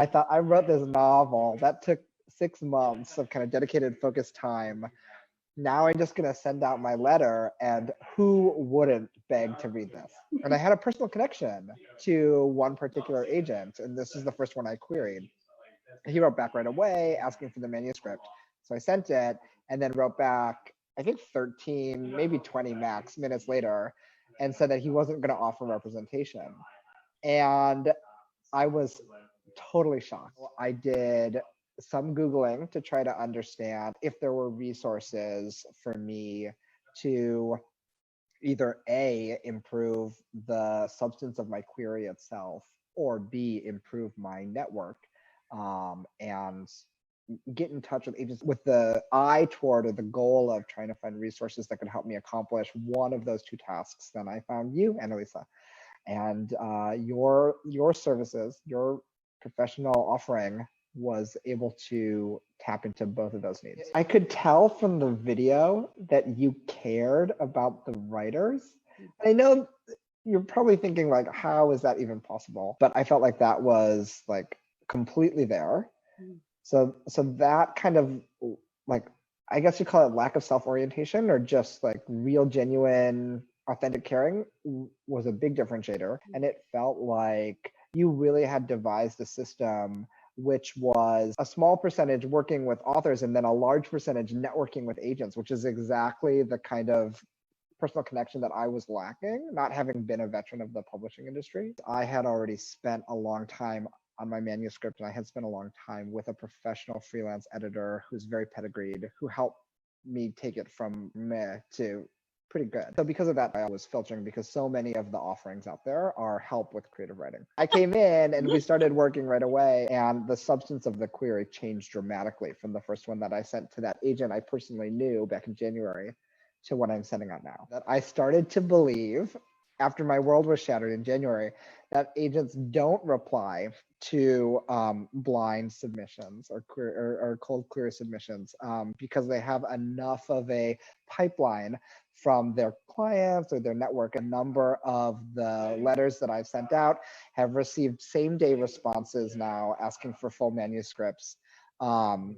I thought I wrote this novel that took 6 months of kind of dedicated, focused time. Now I'm just going to send out my letter, and who wouldn't beg to read this? And I had a personal connection to one particular agent, and this is the first one I queried. He wrote back right away asking for the manuscript. So I sent it and then wrote back, I think 13, maybe 20 max minutes later, and said that he wasn't going to offer representation. And I was totally shocked. I did some Googling to try to understand if there were resources for me to either A, improve the substance of my query itself, or B, improve my network, and get in touch with agents with the eye toward or the goal of trying to find resources that could help me accomplish one of those two tasks. Then I found you, Annalisa, and your services, your professional offering was able to tap into both of those needs. I could tell from the video that you cared about the writers. I know you're probably thinking like, how is that even possible? But I felt like that was like completely there. So that kind of like, I guess you call it lack of self-orientation or just like real, genuine, authentic caring was a big differentiator. And it felt like you really had devised a system which was a small percentage working with authors and then a large percentage networking with agents, which is exactly the kind of personal connection that I was lacking, not having been a veteran of the publishing industry. I had already spent a long time on my manuscript, and I had spent a long time with a professional freelance editor who's very pedigreed, who helped me take it from meh to pretty good. So because of that, I was filtering because so many of the offerings out there are help with creative writing. I came in and we started working right away, and the substance of the query changed dramatically from the first one that I sent to that agent I personally knew back in January to what I'm sending out now. That I started to believe after my world was shattered in January that agents don't reply to blind submissions or cold query submissions because they have enough of a pipeline from their clients or their network. A number of the letters that I've sent out have received same-day responses now asking for full manuscripts, and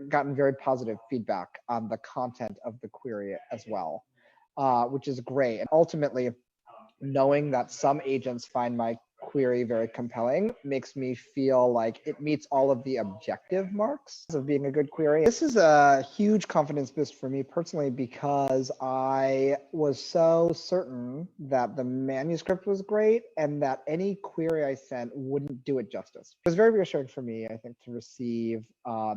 gotten very positive feedback on the content of the query as well, which is great. And ultimately, knowing that some agents find my query very compelling makes me feel like it meets all of the objective marks of being a good query. This is a huge confidence boost for me personally because I was so certain that the manuscript was great and that any query I sent wouldn't do it justice. It was very reassuring for me, I think, to receive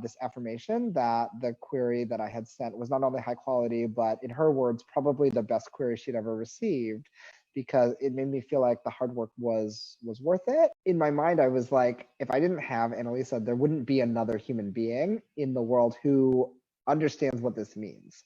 this affirmation that the query that I had sent was not only high quality, but in her words, probably the best query she'd ever received, because it made me feel like the hard work was worth it. In my mind, I was like, if I didn't have Annalisa, there wouldn't be another human being in the world who understands what this means.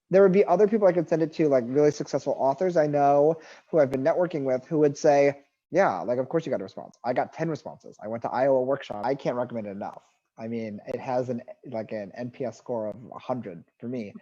There would be other people I could send it to, like really successful authors I know who I've been networking with, who would say, yeah, like, of course you got a response. I got 10 responses. I went to Iowa workshop. I can't recommend it enough. I mean, it has an NPS score of 100 for me.